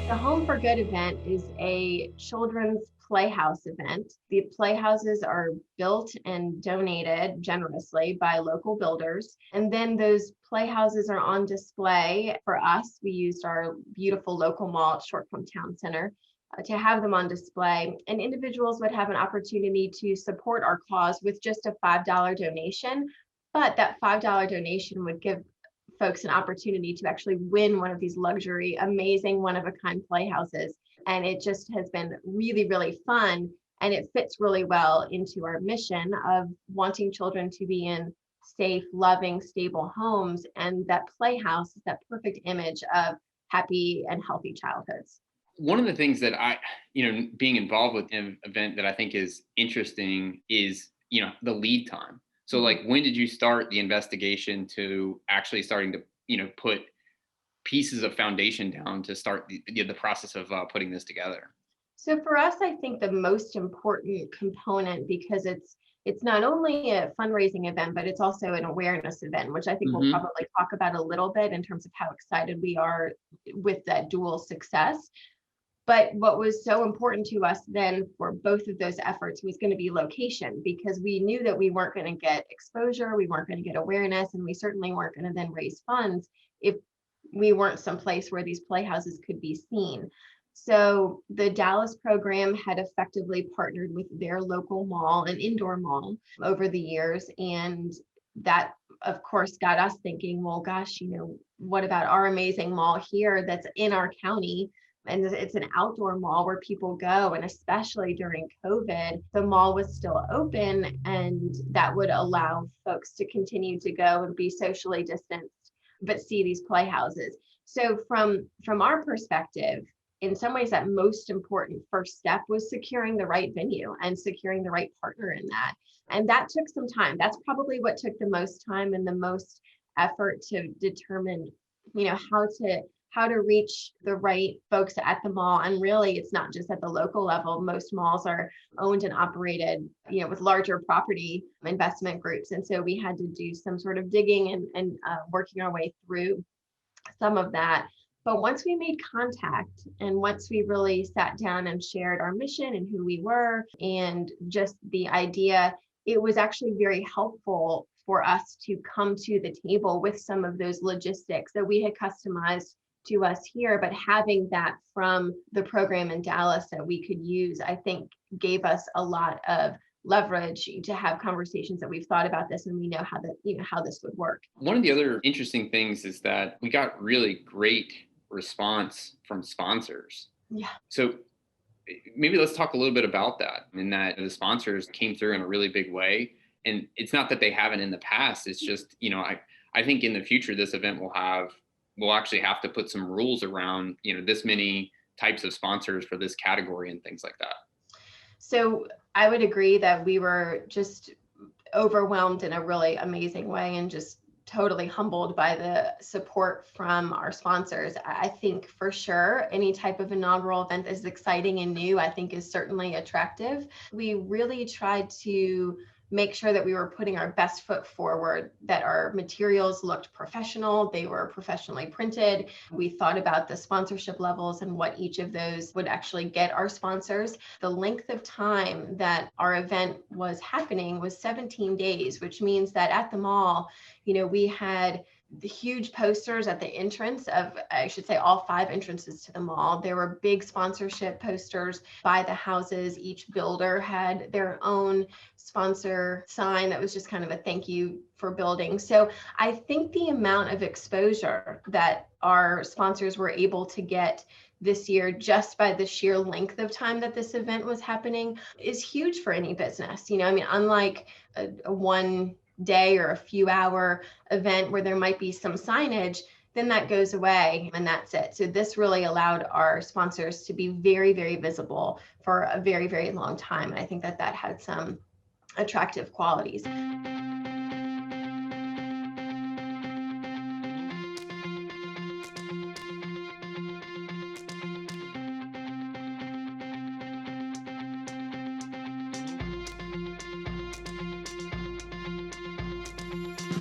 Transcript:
The Home for Good event is a children's playhouse event. The playhouses are built and donated generously by local builders. And then those playhouses are on display for us. We used our beautiful local mall at Short from Town Center to have them on display. And individuals would have an opportunity to support our cause with just a $5 donation. But that $5 donation would give folks an opportunity to actually win one of these luxury, amazing, one of a kind playhouses. And it just has been really, really fun. And it fits really well into our mission of wanting children to be in safe, loving, stable homes. And that playhouse is that perfect image of happy and healthy childhoods. One of the things that being involved with an event that I think is interesting is, the lead time. So like, when did you start the investigation to actually starting to, put pieces of foundation down to start the process of putting this together? So for us, I think the most important component, because it's not only a fundraising event, but it's also an awareness event, which I think we'll Hmm. probably talk about a little bit in terms of how excited we are with that dual success. But what was so important to us then for both of those efforts was going to be location, because we knew that we weren't going to get exposure, we weren't going to get awareness, and we certainly weren't going to then raise funds if we weren't someplace where these playhouses could be seen. So the Dallas program had effectively partnered with their local mall, an indoor mall, over the years. And that, of course, got us thinking, well, gosh, what about our amazing mall here that's in our county? And it's an outdoor mall where people go. And especially during COVID, the mall was still open, and that would allow folks to continue to go and be socially distanced, but see these playhouses. So from our perspective, in some ways, that most important first step was securing the right venue and securing the right partner in that. And that took some time. That's probably what took the most time and the most effort to determine, how to reach the right folks at the mall. And really, it's not just at the local level. Most malls are owned and operated, with larger property investment groups. And so we had to do some sort of digging and working our way through some of that. But once we made contact and once we really sat down and shared our mission and who we were and just the idea, it was actually very helpful for us to come to the table with some of those logistics that we had customized to us here, but having that from the program in Dallas that we could use, I think gave us a lot of leverage to have conversations that we've thought about this and we know how this would work. One of the other interesting things is that we got really great response from sponsors. Yeah. So maybe let's talk a little bit about that, in that the sponsors came through in a really big way. And it's not that they haven't in the past. It's just, I think in the future, this event we'll actually have to put some rules around, this many types of sponsors for this category and things like that. So I would agree that we were just overwhelmed in a really amazing way and just totally humbled by the support from our sponsors. I think for sure any type of inaugural event is exciting and new, I think is certainly attractive. We really tried to make sure that we were putting our best foot forward, that our materials looked professional, they were professionally printed. We thought about the sponsorship levels and what each of those would actually get our sponsors. The length of time that our event was happening was 17 days, which means that at the mall, we had the huge posters at the entrance of, I should say, all 5 entrances to the mall. There were big sponsorship posters by the houses. Each builder had their own sponsor sign that was just kind of a thank you for building. So I think the amount of exposure that our sponsors were able to get this year, just by the sheer length of time that this event was happening, is huge for any business. Unlike a one day or a few hour event where there might be some signage, then that goes away and that's it. So this really allowed our sponsors to be very, very visible for a very, very long time. And I think that had some attractive qualities.